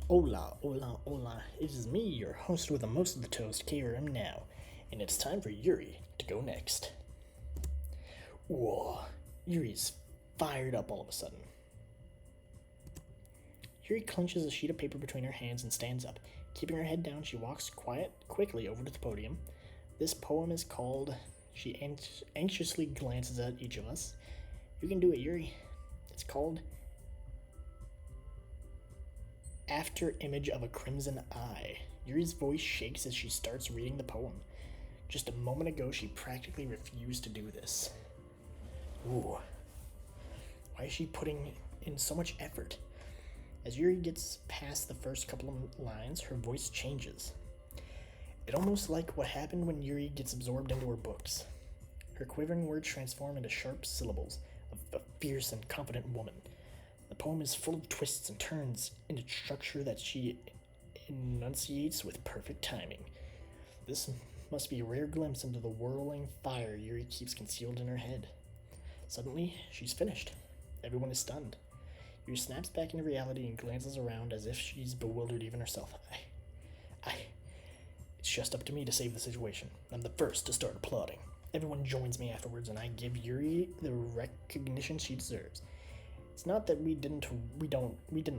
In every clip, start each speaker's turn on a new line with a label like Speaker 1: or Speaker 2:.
Speaker 1: Hola, hola, hola. It is me, your host with the most of the toast, KRM now, and it's time for Yuri to go next. Whoa, Yuri's fired up all of a sudden. Yuri clenches a sheet of paper between her hands and stands up. Keeping her head down, she walks quickly over to the podium. This poem is called. She anxiously glances at each of us. You can do it, Yuri. It's called After Image of a Crimson Eye. Yuri's voice shakes as she starts reading the poem. Just a moment ago, she practically refused to do this. Ooh. Why is she putting in so much effort? As Yuri gets past the first couple of lines, her voice changes. It almost like what happened when Yuri gets absorbed into her books. Her quivering words transform into sharp syllables of a fierce and confident woman. The poem is full of twists and turns into structure that she enunciates with perfect timing. This must be a rare glimpse into the whirling fire Yuri keeps concealed in her head. Suddenly, she's finished. Everyone is stunned. Yuri snaps back into reality and glances around as if she's bewildered even herself. It's just up to me to save the situation. I'm the first to start applauding. Everyone joins me afterwards, and I give Yuri the recognition she deserves. It's not that we didn't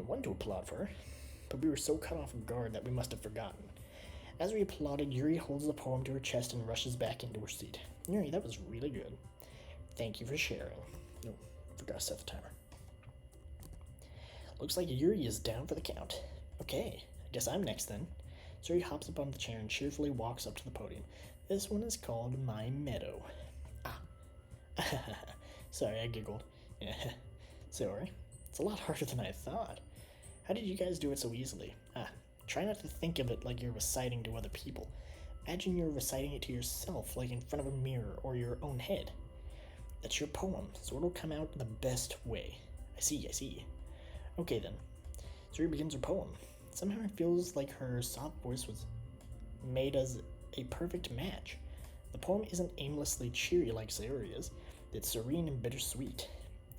Speaker 1: want to applaud for her, but we were so caught off guard that we must have forgotten. As we applauded, Yuri holds the poem to her chest and rushes back into her seat. Yuri, that was really good. Thank you for sharing. No, forgot to set the timer. Looks like Yuri is down for the count. Okay, I guess I'm next then. So Yuri hops up on the chair and cheerfully walks up to the podium. This one is called My Meadow. Ah. Sorry, I giggled. Sorry. It's a lot harder than I thought. How did you guys do it so easily? Try not to think of it like you're reciting to other people. Imagine you're reciting it to yourself, like in front of a mirror or your own head. That's your poem, so it'll come out the best way. I see. Okay then. Suri begins her poem. Somehow it feels like her soft voice was made as a perfect match. The poem isn't aimlessly cheery like Sayori is. It's serene and bittersweet.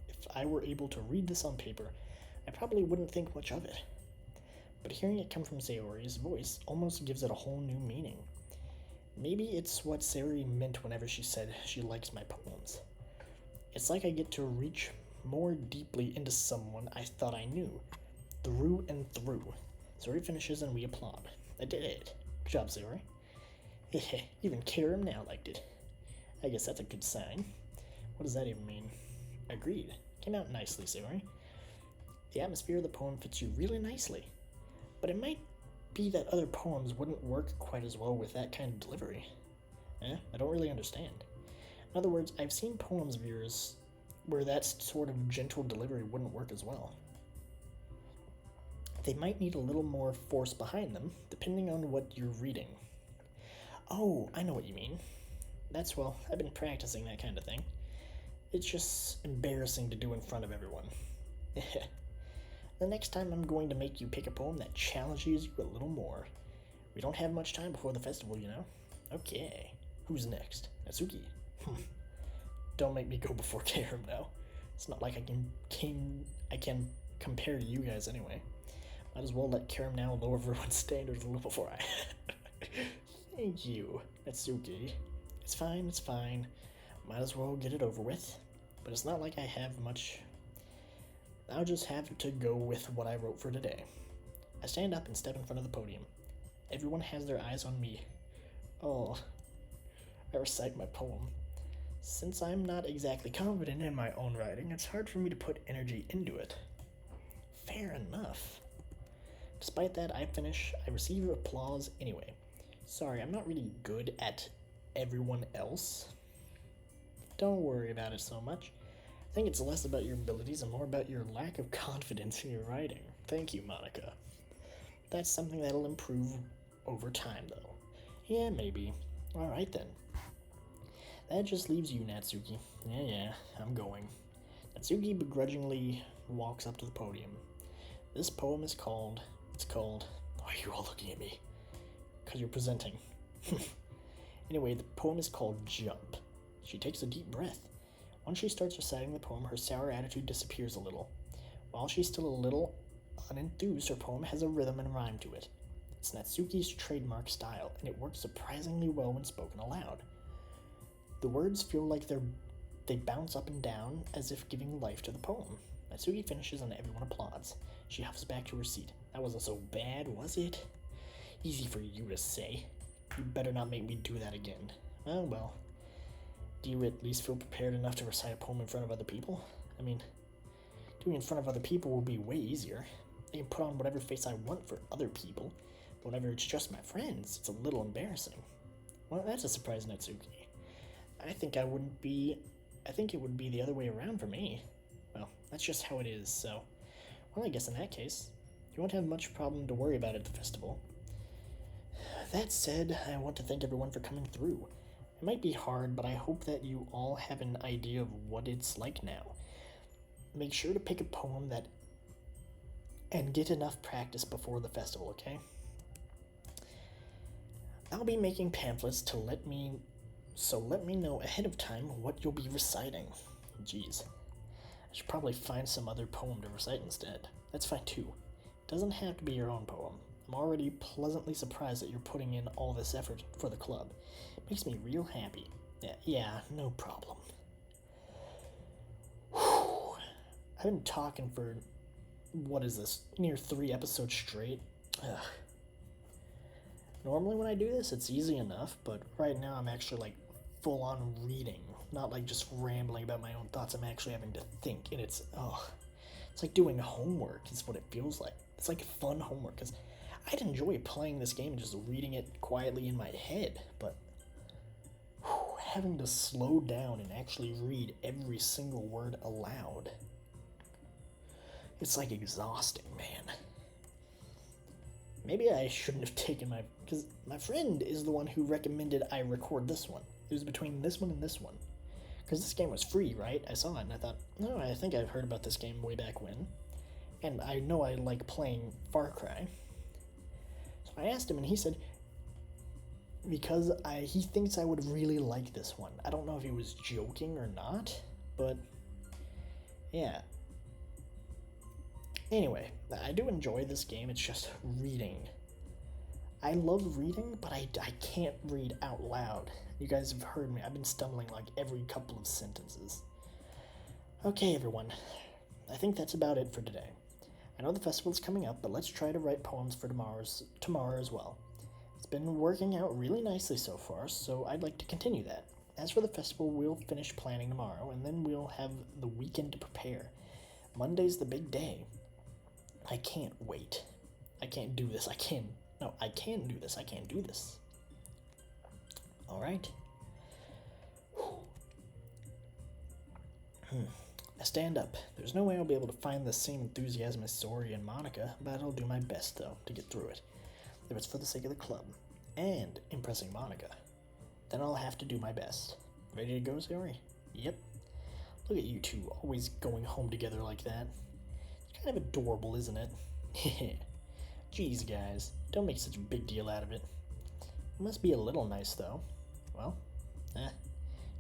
Speaker 1: If I were able to read this on paper, I probably wouldn't think much of it. But hearing it come from Sayori's voice almost gives it a whole new meaning. Maybe it's what Sayori meant whenever she said she likes my poems. It's like I get to reach more deeply into someone I thought I knew, through and through. Sayori finishes and we applaud. I did it. Good job, Sayori. Even Karam now liked it. I guess that's a good sign. What does that even mean? Agreed. Came out nicely, Sayori. The atmosphere of the poem fits you really nicely. But it might be that other poems wouldn't work quite as well with that kind of delivery. I don't really understand. In other words, I've seen poems of yours where that sort of gentle delivery wouldn't work as well. They might need a little more force behind them, depending on what you're reading. Oh, I know what you mean. I've been practicing that kind of thing. It's just embarrassing to do in front of everyone. The next time I'm going to make you pick a poem that challenges you a little more. We don't have much time before the festival, you know? Okay, who's next? Natsuki. Don't make me go before Karam now. It's not like I can compare to you guys anyway. Might as well let Karam now lower everyone's standards a little before I. Thank you, Natsuki. It's fine. Might as well get it over with. But it's not like I have much. I'll just have to go with what I wrote for today. I stand up and step in front of the podium. Everyone has their eyes on me. Oh, I recite my poem. Since I'm not exactly confident in my own writing, it's hard for me to put energy into it. Fair enough. Despite that, I receive applause anyway. Sorry, I'm not really good at everyone else. Don't worry about it so much. I think it's less about your abilities and more about your lack of confidence in your writing. Thank you, Monica. That's something that'll improve over time, though. Yeah, maybe. Alright then. That just leaves you, Natsuki. Yeah, I'm going. Natsuki begrudgingly walks up to the podium. This poem is called. Why are you all looking at me? Because you're presenting. Anyway, the poem is called Jump. She takes a deep breath. Once she starts reciting the poem, her sour attitude disappears a little. While she's still a little Unenthused, her poem has a rhythm and rhyme to it. It's Natsuki's trademark style, and it works surprisingly well when spoken aloud. The words feel like they bounce up and down as if giving life to the poem. Natsuki finishes and everyone applauds. She huffs back to her seat. That wasn't so bad, was it? Easy for you to say. You better not make me do that again. Oh well. Do you at least feel prepared enough to recite a poem in front of other people? I mean, doing it in front of other people will be way easier. I can put on whatever face I want for other people, but whenever it's just my friends, it's a little embarrassing. Well, that's a surprise, Natsuki. I think it would be the other way around for me. Well, that's just how it is, so... Well, I guess in that case, you won't have much problem to worry about at the festival. That said, I want to thank everyone for coming through. It might be hard, but I hope that you all have an idea of what it's like now. Make sure to pick a poem and get enough practice before the festival, okay? I'll be making pamphlets so let me know ahead of time what you'll be reciting. Jeez. I should probably find some other poem to recite instead. That's fine too. It doesn't have to be your own poem. I'm already pleasantly surprised that you're putting in all this effort for the club. It makes me real happy. Yeah, no problem. Whew. I've been talking for, what is this, near 3 episodes straight. Ugh. Normally when I do this, it's easy enough, but right now I'm actually like full on reading, not like just rambling about my own thoughts. I'm actually having to think, and it's like doing homework is what it feels like. It's like fun homework, because I'd enjoy playing this game and just reading it quietly in my head, but having to slow down and actually read every single word aloud, it's like exhausting, man. Maybe I shouldn't have taken because my friend is the one who recommended I record this one. It was between this one and this one. Because this game was free, right? I saw it and I thought, no, I think I've heard about this game way back when. And I know I like playing Far Cry. So I asked him and he said, because he thinks I would really like this one. I don't know if he was joking or not, but yeah. Anyway, I do enjoy this game, it's just reading. I love reading, but I can't read out loud. You guys have heard me, I've been stumbling like every couple of sentences. Okay, everyone, I think that's about it for today. I know the festival's coming up, but let's try to write poems for tomorrow as well. It's been working out really nicely so far, so I'd like to continue that. As for the festival, we'll finish planning tomorrow, and then we'll have the weekend to prepare. Monday's the big day. I can't wait. I can't do this. I can do this. I can't do this. Alright. I stand up. There's no way I'll be able to find the same enthusiasm as Sori and Monica, but I'll do my best, though, to get through it. If it's for the sake of the club, and impressing Monica, then I'll have to do my best. Ready to go, Sori? Yep. Look at you two, always going home together like that. Kind of adorable, isn't it? Jeez, guys, don't make such a big deal out of it. It must be a little nice, though. Well, how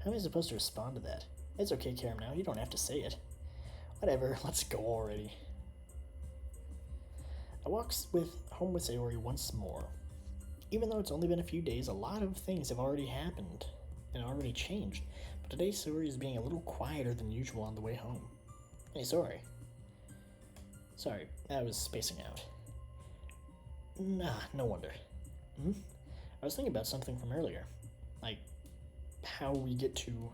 Speaker 1: am I supposed to respond to that? It's okay, Karam, now, you don't have to say it. Whatever, let's go already. I walk home with Sayori once more. Even though it's only been a few days, a lot of things have already happened and already changed. But today, Sayori is being a little quieter than usual on the way home. Hey, Sayori. Sorry, I was spacing out. Nah, no wonder. I was thinking about something from earlier. Like, how we get to...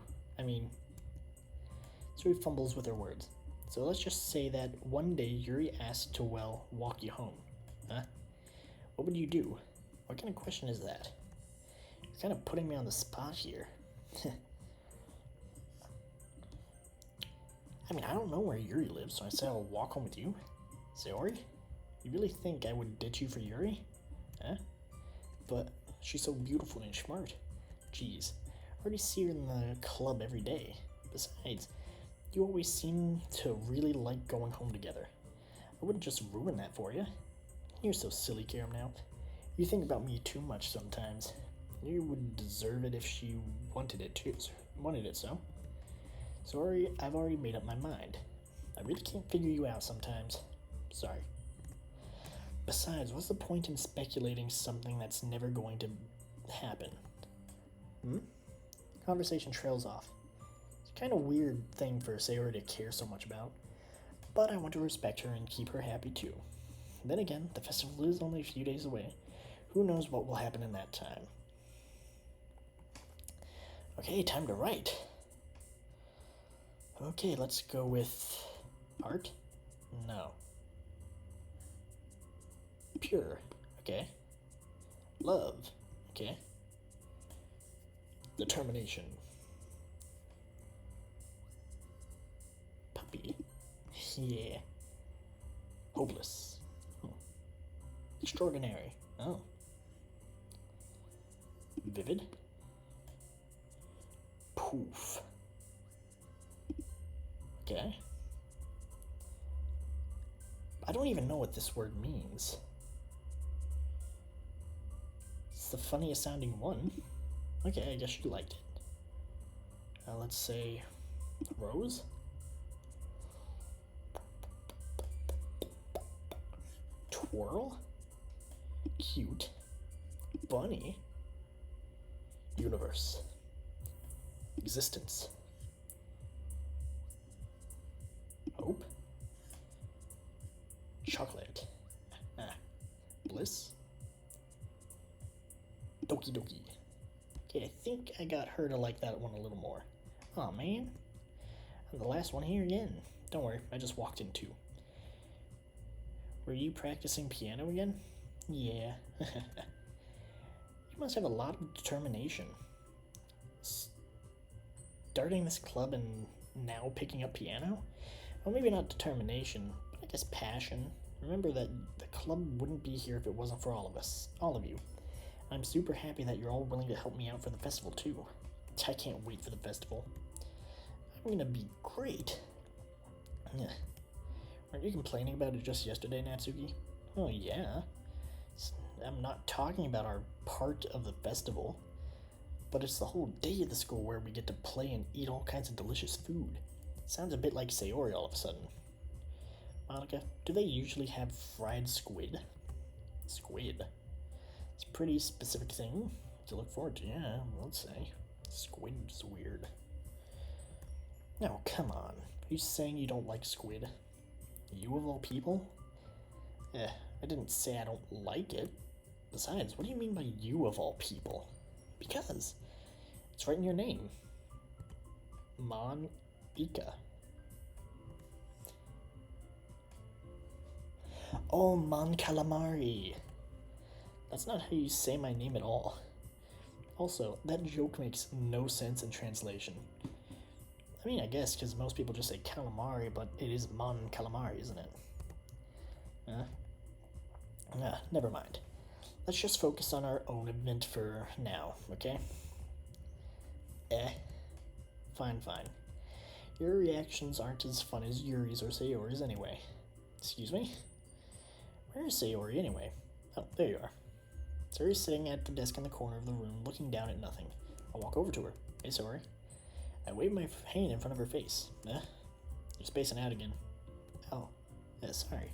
Speaker 1: Suri fumbles with her words. So let's just say that one day Yuri asked to, walk you home. Huh? What would you do? What kind of question is that? You're kind of putting me on the spot here. I don't know where Yuri lives, so I said I'll walk home with you. Sayori? You really think I would ditch you for Yuri? Huh? But she's so beautiful and smart. Jeez, I already see her in the club every day. Besides, you always seem to really like going home together. I wouldn't just ruin that for you. You're so silly, Karam, now. You think about me too much sometimes. You would deserve it if she wanted it so. Sorry, I've already made up my mind. I really can't figure you out sometimes. Sorry. Besides, what's the point in speculating something that's never going to happen? Hmm? Conversation trails off. It's a kind of weird thing for Sayori to care so much about, but I want to respect her and keep her happy too. Then again, the festival is only a few days away. Who knows what will happen in that time? Okay, time to write. Okay, let's go with art? No. Pure. Okay. Love. Okay. Determination. Puppy. Yeah. Hopeless. Oh. Extraordinary. Oh. Vivid. Poof. Okay. I don't even know what this word means. It's the funniest sounding one. Okay, I guess you liked it. Let's say rose. Twirl. Cute. Bunny. Universe. Existence. Hope. Chocolate. Bliss. Doki Doki. Okay, I think I got her to like that one a little more. Aw, man. I'm the last one here again. Don't worry, I just walked in too. Were you practicing piano again? Yeah. You must have a lot of determination. Starting this club and now picking up piano? Well, maybe not determination, but I guess passion. Remember that the club wouldn't be here if it wasn't for all of us. All of you. I'm super happy that you're all willing to help me out for the festival too. I can't wait for the festival. I'm gonna be great. Weren't you complaining about it just yesterday, Natsuki? Oh yeah. I'm not talking about our part of the festival, but it's the whole day at the school where we get to play and eat all kinds of delicious food. Sounds a bit like Sayori all of a sudden. Monica, do they usually have fried squid? Squid. It's a pretty specific thing to look forward to, yeah, let's say. Squid's weird. No, come on. Are you saying you don't like squid? You of all people? I didn't say I don't like it. Besides, what do you mean by you of all people? Because it's right in your name. Mon-ika. Oh, Mon Calamari. That's not how you say my name at all. Also, that joke makes no sense in translation. I mean, I guess, because most people just say calamari, but it is Mon Calamari, isn't it? Never mind. Let's just focus on our own event for now, okay? Fine. Your reactions aren't as fun as Yuri's or Sayori's anyway. Excuse me? Where is Sayori anyway? Oh, there you are. Sayori's sitting at the desk in the corner of the room, looking down at nothing. I'll walk over to her. Hey, Sayori. I wave my hand in front of her face. You're spacing out again. Oh, sorry.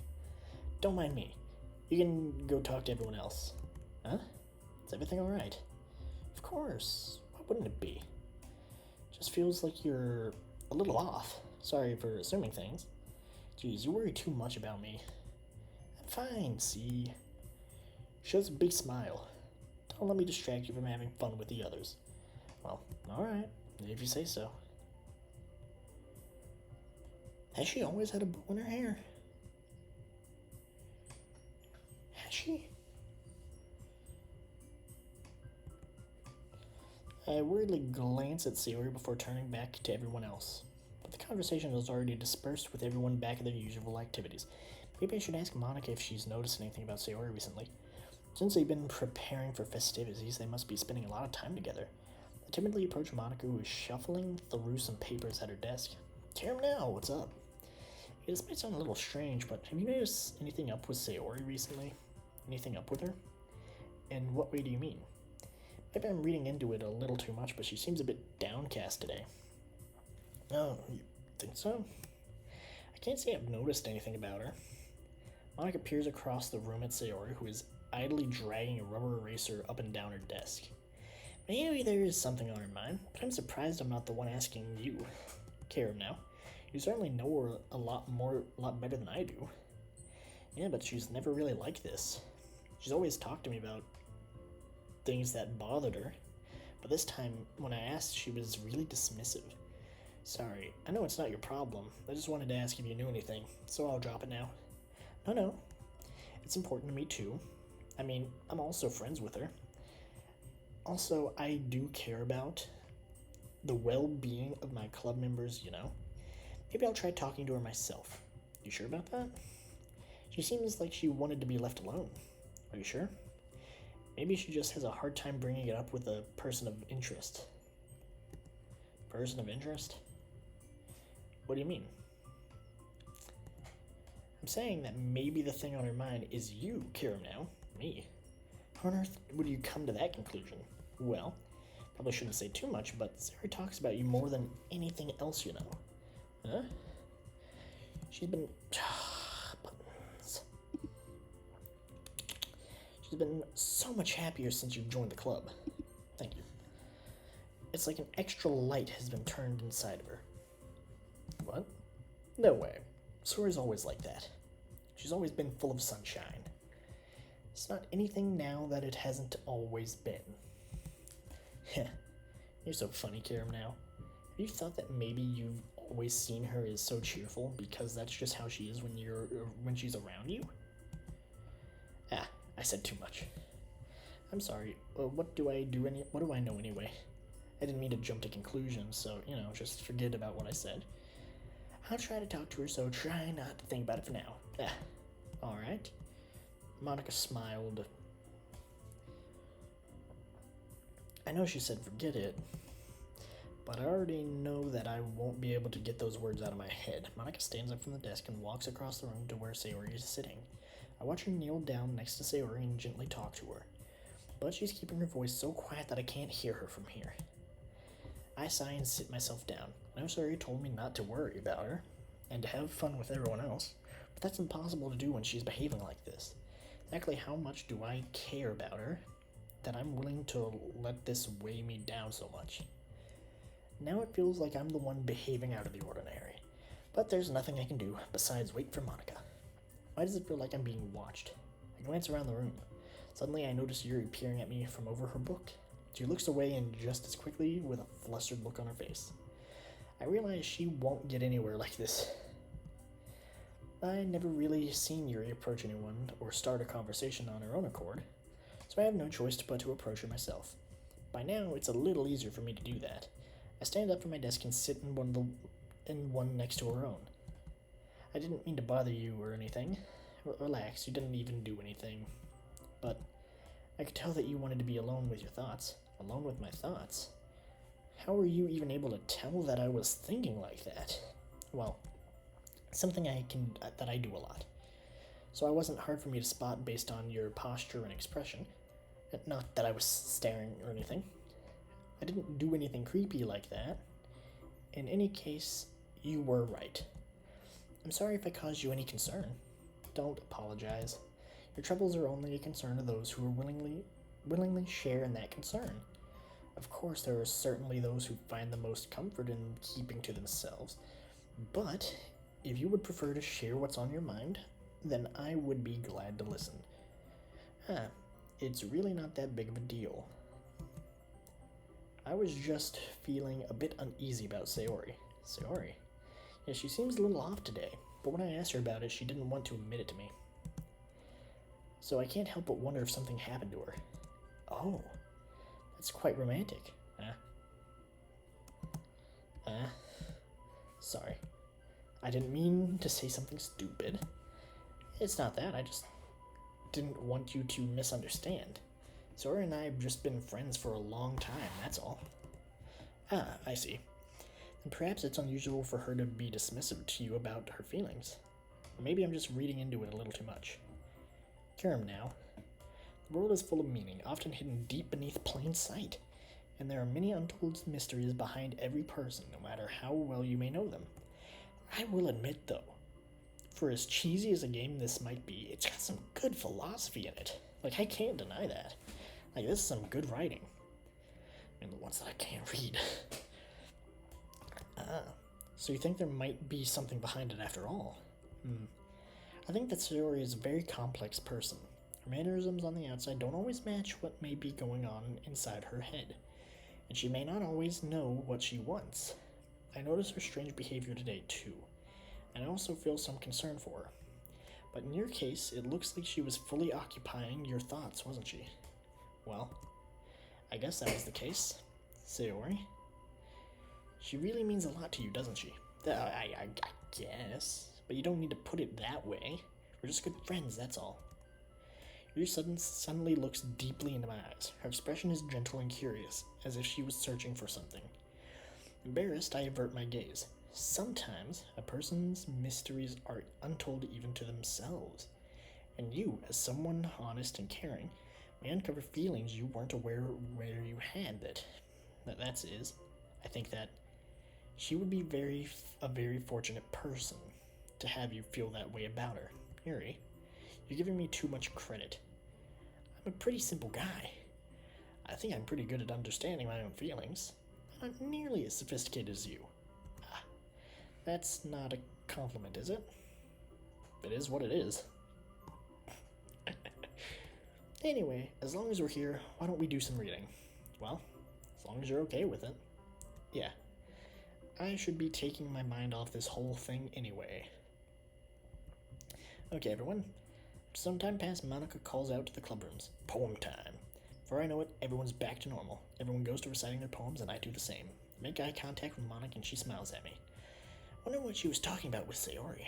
Speaker 1: Don't mind me. You can go talk to everyone else. Huh? Is everything alright? Of course. Why wouldn't it be? Just feels like you're a little off. Sorry for assuming things. Geez, you worry too much about me. I'm fine, see? Shows a big smile. Don't let me distract you from having fun with the others. Well, alright, if you say so. Has she always had a bow in her hair? Has she? I weirdly glance at Sayori before turning back to everyone else. But the conversation was already dispersed with everyone back at their usual activities. Maybe I should ask Monica if she's noticed anything about Sayori recently. Since they've been preparing for festivities, they must be spending a lot of time together. I timidly approach Monica, who is shuffling through some papers at her desk. Hear him now, what's up? This might sound a little strange, but have you noticed anything up with Sayori recently? Anything up with her? In what way do you mean? Maybe I'm reading into it a little too much, but she seems a bit downcast today. Oh, you think so? I can't say I've noticed anything about her. Monica peers across the room at Sayori, who is idly dragging a rubber eraser up and down her desk. Maybe there is something on her mind, but I'm surprised I'm not the one asking you. Care now. You certainly know her a lot better than I do. Yeah, but she's never really like this. She's always talked to me about things that bothered her, but this time, when I asked, she was really dismissive. Sorry, I know it's not your problem. I just wanted to ask if you knew anything, so I'll drop it now. No. It's important to me too. I mean, I'm also friends with her. Also, I do care about the well-being of my club members, you know. Maybe I'll try talking to her myself. You sure about that? She seems like she wanted to be left alone. Are you sure? Maybe she just has a hard time bringing it up with a person of interest. Person of interest? What do you mean? I'm saying that maybe the thing on her mind is you, Kira now. Me. How on earth would you come to that conclusion? Well, probably shouldn't say too much, but Sarah talks about you more than anything else you know. Huh? She's been... buttons. She's been so much happier since you've joined the club. Thank you. It's like an extra light has been turned inside of her. What? No way. Sori's always like that. She's always been full of sunshine. It's not anything now that it hasn't always been. Heh. You're so funny, Karam, now. Have you thought that maybe you've always seen her as so cheerful because that's just how she is when she's around you? Ah, I said too much. I'm sorry. What do I know anyway? I didn't mean to jump to conclusions, so, just forget about what I said. I'll try to talk to her, so try not to think about it for now. Alright. Monica smiled. I know she said forget it, but I already know that I won't be able to get those words out of my head. Monica stands up from the desk and walks across the room to where Sayori is sitting. I watch her kneel down next to Sayori and gently talk to her, but she's keeping her voice so quiet that I can't hear her from here. I sigh and sit myself down. I know Sayori told me not to worry about her and to have fun with everyone else, but that's impossible to do when she's behaving like this. Exactly how much do I care about her that I'm willing to let this weigh me down so much? Now it feels like I'm the one behaving out of the ordinary, but there's nothing I can do besides wait for Monica. Why does it feel like I'm being watched? I glance around the room. Suddenly I notice Yuri peering at me from over her book. She looks away and just as quickly with a flustered look on her face. I realize she won't get anywhere like this. I never really seen Yuri approach anyone or start a conversation on her own accord, so I have no choice but to approach her myself. By now, it's a little easier for me to do that. I stand up from my desk and sit in one next to her own. I didn't mean to bother you or anything. Relax, you didn't even do anything. But I could tell that you wanted to be alone with your thoughts. Alone with my thoughts? How were you even able to tell that I was thinking like that? Well, something that I do a lot. So it wasn't hard for me to spot based on your posture and expression. Not that I was staring or anything. I didn't do anything creepy like that. In any case, you were right. I'm sorry if I caused you any concern. Don't apologize. Your troubles are only a concern of those who are willingly share in that concern. Of course, there are certainly those who find the most comfort in keeping to themselves, but if you would prefer to share what's on your mind, then I would be glad to listen. It's really not that big of a deal. I was just feeling a bit uneasy about Sayori. Sayori? Yeah, she seems a little off today, but when I asked her about it, she didn't want to admit it to me. So I can't help but wonder if something happened to her. Oh, that's quite romantic. Sorry. I didn't mean to say something stupid. It's not that, I just didn't want you to misunderstand. Sora and I have just been friends for a long time, that's all. I see. And perhaps it's unusual for her to be dismissive to you about her feelings. Or maybe I'm just reading into it a little too much. Karam now. The world is full of meaning, often hidden deep beneath plain sight, and there are many untold mysteries behind every person, no matter how well you may know them. I will admit, though, For as cheesy as a game this might be, it's got some good philosophy in it. Like, I can't deny that. Like, this is some good writing. I mean, the ones that I can't read. So you think there might be something behind it after all? I think that Sayori is a very complex person. Her mannerisms on the outside don't always match what may be going on inside her head, and she may not always know what she wants. I notice her strange behavior today, too, and I also feel some concern for her. But in your case, it looks like she was fully occupying your thoughts, wasn't she? Well, I guess that was the case. Sayori? She really means a lot to you, doesn't she? I guess. But you don't need to put it that way. We're just good friends, that's all. Yuri suddenly looks deeply into my eyes. Her expression is gentle and curious, as if she was searching for something. Embarrassed, I avert my gaze. Sometimes, a person's mysteries are untold even to themselves. And you, as someone honest and caring, may uncover feelings you weren't aware where you had that. That is, I think that she would be a very fortunate person to have you feel that way about her. Yuri, you're giving me too much credit. I'm a pretty simple guy. I think I'm pretty good at understanding my own feelings. I'm not nearly as sophisticated as you. That's not a compliment, is it? It is what it is. Anyway, as long as we're here, why don't we do some reading? Well, as long as you're okay with it. Yeah. I should be taking my mind off this whole thing anyway. Okay, everyone. Sometime past, Monica calls out to the club rooms. Poem time. Before I know it, everyone's back to normal. Everyone goes to reciting their poems, and I do the same. I make eye contact with Monica, and she smiles at me. I wonder what she was talking about with Sayori.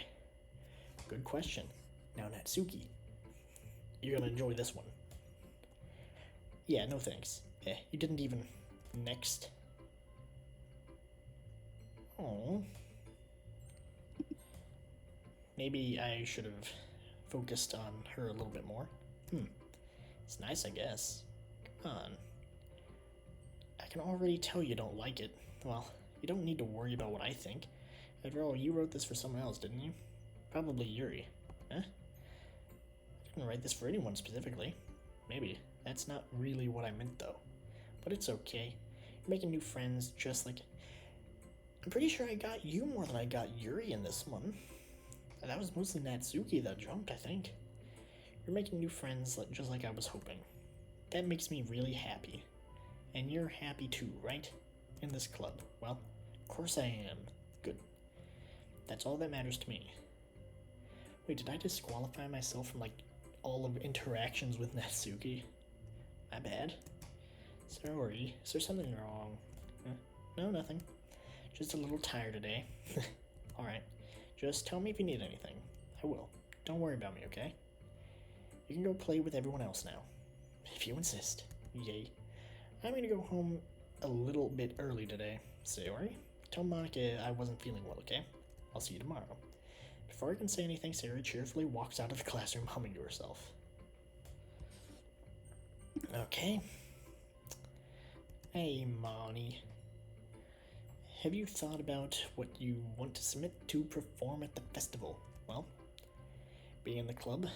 Speaker 1: Good question. Now, Natsuki, you're gonna enjoy this one. Yeah, no thanks. You didn't even... Next. Oh. Maybe I should have focused on her a little bit more. It's nice, I guess. Come on. I can already tell you don't like it. Well, you don't need to worry about what I think. After all, you wrote this for someone else, didn't you? Probably Yuri. Huh? I didn't write this for anyone specifically. Maybe. That's not really what I meant, though. But it's okay. You're making new friends, just like... I'm pretty sure I got you more than I got Yuri in this one. That was mostly Natsuki that jumped, I think. You're making new friends just like I was hoping. That makes me really happy. And you're happy too, right? In this club. Well, of course I am. Good. That's all that matters to me. Wait, did I disqualify myself from, like, all of interactions with Natsuki? My bad. Sorry, is there something wrong? No, nothing. Just a little tired today. Alright, just tell me if you need anything. I will. Don't worry about me, okay? You can go play with everyone else now. If you insist. Yay. I'm gonna go home a little bit early today. Sayori, tell Monica I wasn't feeling well, okay? I'll see you tomorrow. Before I can say anything, Sayori cheerfully walks out of the classroom humming to herself. Okay. Hey, Monty. Have you thought about what you want to submit to perform at the festival? Well, being in the club,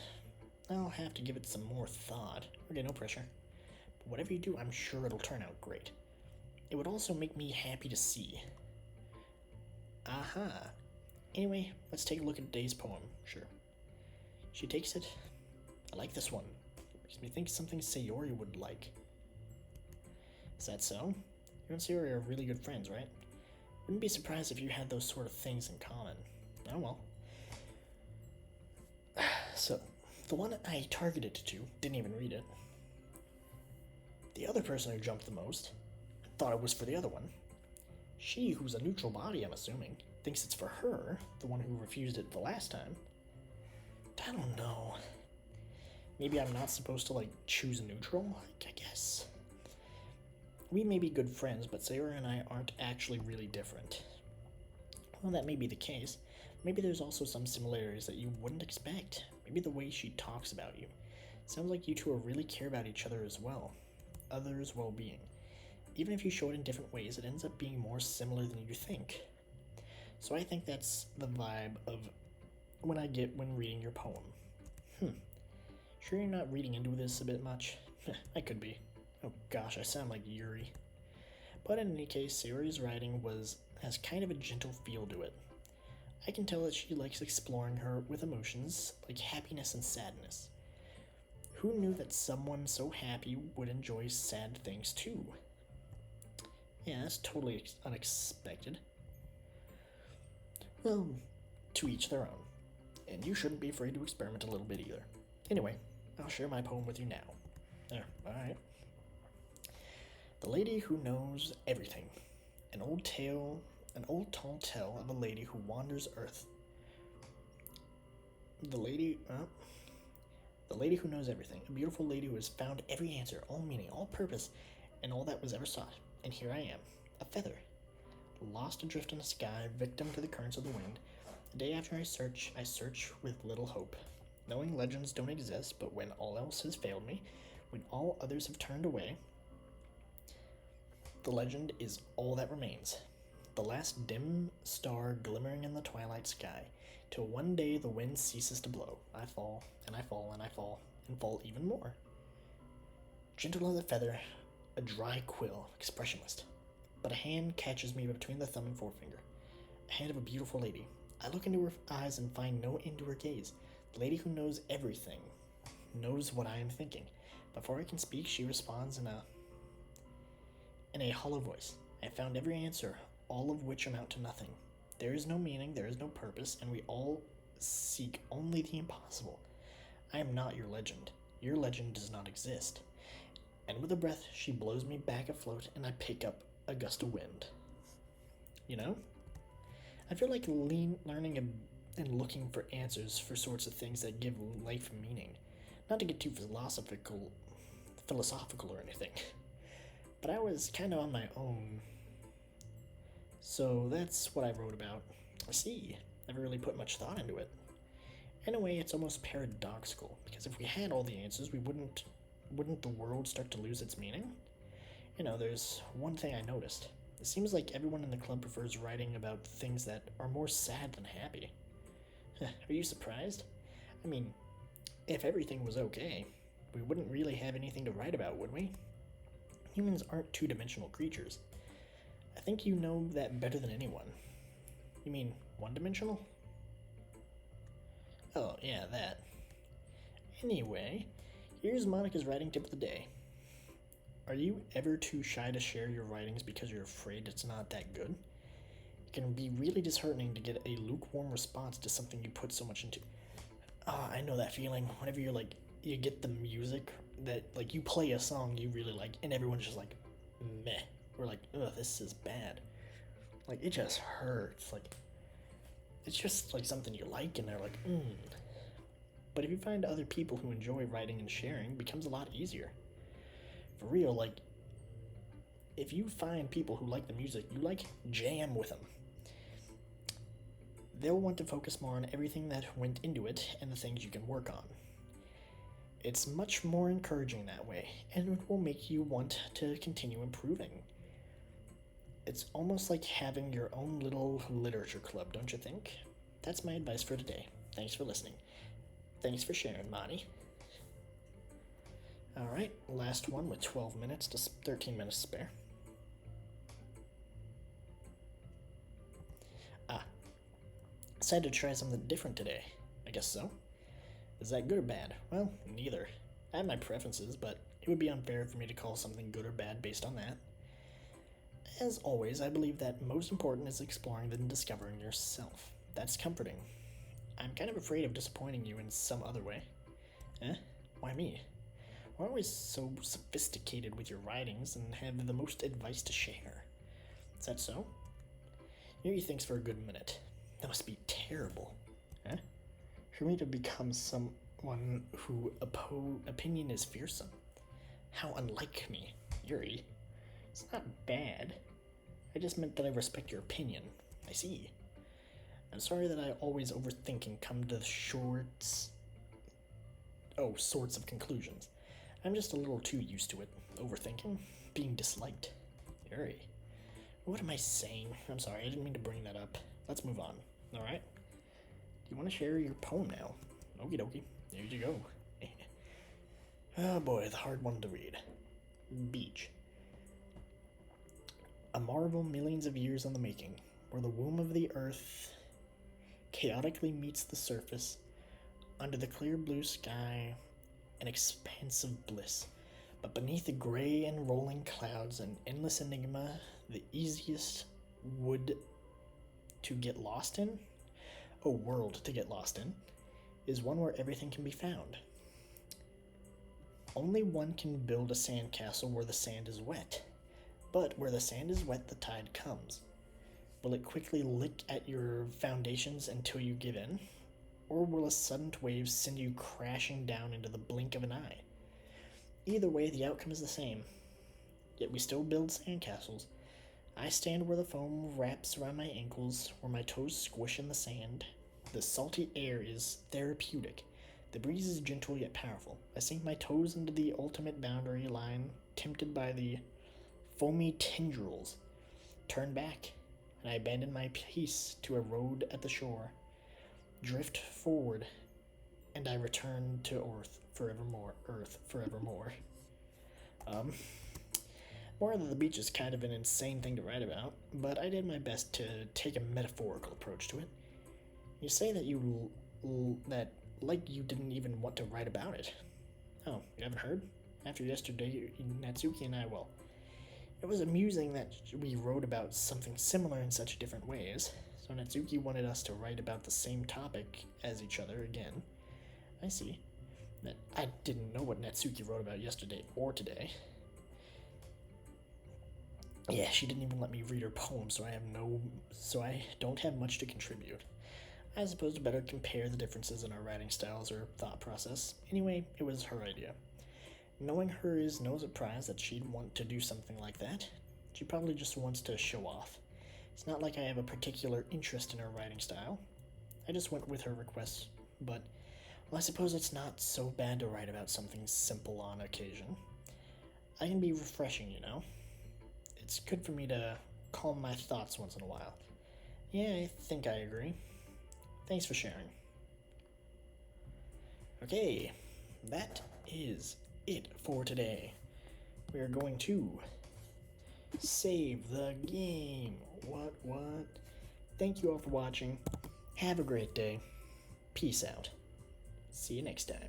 Speaker 1: I'll have to give it some more thought. Okay, no pressure. But whatever you do, I'm sure it'll turn out great. It would also make me happy to see. Aha. Anyway, let's take a look at today's poem. Sure. She takes it. I like this one. Makes me think something Sayori would like. Is that so? You and Sayori are really good friends, right? Wouldn't be surprised if you had those sort of things in common. Oh well. So, the one I targeted to didn't even read it. The other person who jumped the most thought it was for the other one. She, who's a neutral body, I'm assuming, thinks it's for her, the one who refused it the last time. I don't know. Maybe I'm not supposed to, like, choose neutral, I guess. We may be good friends, but Sayori and I aren't actually really different. Well, that may be the case. Maybe there's also some similarities that you wouldn't expect. Maybe the way she talks about you. Sounds like you two really care about each other as well. Others' well-being. Even if you show it in different ways, it ends up being more similar than you think. So I think that's the vibe of when reading your poem. Sure you're not reading into this a bit much? I could be. Oh gosh, I sound like Yuri. But in any case, Sayori's writing has kind of a gentle feel to it. I can tell that she likes exploring her with emotions like happiness and sadness. Who knew that someone so happy would enjoy sad things too? Yeah, that's totally unexpected. Well, to each their own. And you shouldn't be afraid to experiment a little bit either. Anyway, I'll share my poem with you now. There, alright. The Lady Who Knows Everything. An old tall tale of a lady who wanders earth. The lady who knows everything. A beautiful lady who has found every answer, all meaning, all purpose, and all that was ever sought. And here I am, a feather, lost adrift in the sky, victim to the currents of the wind. The day after I search with little hope, knowing legends don't exist, but when all else has failed me, when all others have turned away, the legend is all that remains. The last dim star glimmering in the twilight sky, till one day the wind ceases to blow. I fall, and I fall, and I fall, and fall even more. Gentle as a feather, a dry quill, expressionless. But a hand catches me between the thumb and forefinger. A hand of a beautiful lady. I look into her eyes and find no end to her gaze. The lady who knows everything, knows what I am thinking. Before I can speak, she responds in a hollow voice. I found every answer, all of which amount to nothing. There is no meaning, there is no purpose, and we all seek only the impossible. I am not your legend. Your legend does not exist. And with a breath, she blows me back afloat, and I pick up a gust of wind. You know? I feel like learning and looking for answers for sorts of things that give life meaning. Not to get too philosophical or anything. But I was kind of on my own. So that's what I wrote about. I see. Never really put much thought into it. In a way, it's almost paradoxical, because if we had all the answers, wouldn't the world start to lose its meaning? You know, there's one thing I noticed. It seems like everyone in the club prefers writing about things that are more sad than happy. Are you surprised? I mean, if everything was okay, we wouldn't really have anything to write about, would we? Humans aren't two-dimensional creatures. I think you know that better than anyone. You mean one-dimensional? Oh, yeah, that. Anyway, here's Monica's writing tip of the day. Are you ever too shy to share your writings because you're afraid it's not that good? It can be really disheartening to get a lukewarm response to something you put so much into. I know that feeling. Whenever you get the music that, like, you play a song you really like, and everyone's just like, meh. We're like, ugh, this is bad. Like, it just hurts. Like, it's just like something you like, and they're like, But if you find other people who enjoy writing and sharing, it becomes a lot easier. For real, like, if you find people who like the music, you like, jam with them. They'll want to focus more on everything that went into it and the things you can work on. It's much more encouraging that way, and it will make you want to continue improving. It's almost like having your own little literature club, don't you think? That's my advice for today. Thanks for listening. Thanks for sharing, Monty. Alright, last one with 12 minutes to 13 minutes to spare. Decided to try something different today. I guess so. Is that good or bad? Well, neither. I have my preferences, but it would be unfair for me to call something good or bad based on that. As always, I believe that most important is exploring and discovering yourself. That's comforting. I'm kind of afraid of disappointing you in some other way. Why me? We're always so sophisticated with your writings and have the most advice to share. Is that so? Yuri thinks for a good minute. That must be terrible. For me to become someone who opinion is fearsome. How unlike me, Yuri. It's not bad. I just meant that I respect your opinion. I see. I'm sorry that I always overthink and come to sorts of conclusions. I'm just a little too used to it. Overthinking, being disliked. Yuri. What am I saying? I'm sorry, I didn't mean to bring that up. Let's move on, alright? you want to share your poem now? Okie dokie. There you go. Oh boy, the hard one to read. Beach. A marvel millions of years in the making, where the womb of the earth chaotically meets the surface, under the clear blue sky, an expanse of bliss. But beneath the gray and rolling clouds, an endless enigma, the easiest wood to get lost in, a world to get lost in, is one where everything can be found. Only one can build a sandcastle where the sand is wet. But where the sand is wet, the tide comes. Will it quickly lick at your foundations until you give in? Or will a sudden wave send you crashing down into the blink of an eye? Either way, the outcome is the same. Yet we still build sandcastles. I stand where the foam wraps around my ankles, where my toes squish in the sand. The salty air is therapeutic. The breeze is gentle yet powerful. I sink my toes into the ultimate boundary line, tempted by the foamy tendrils. Turn back, and I abandon my peace to a road at the shore. Drift forward, and I return to earth forevermore. Earth forevermore. More than the beach is kind of an insane thing to write about, but I did my best to take a metaphorical approach to it. You say that that like you didn't even want to write about it. Oh, you haven't heard? After yesterday, Natsuki and I, well, it was amusing that we wrote about something similar in such different ways. So Natsuki wanted us to write about the same topic as each other again. I see. That I didn't know what Natsuki wrote about yesterday or today. Yeah, she didn't even let me read her poem, so I don't have much to contribute. I suppose to better compare the differences in our writing styles or thought process. Anyway, it was her idea. Knowing her is no surprise that she'd want to do something like that. She probably just wants to show off. It's not like I have a particular interest in her writing style. I just went with her request, but well, I suppose it's not so bad to write about something simple on occasion. I can be refreshing, you know? It's good for me to calm my thoughts once in a while. Yeah, I think I agree. Thanks for sharing. Okay, that is it for today. We are going to save the game. What? Thank you all for watching. Have a great day. Peace out. See you next time.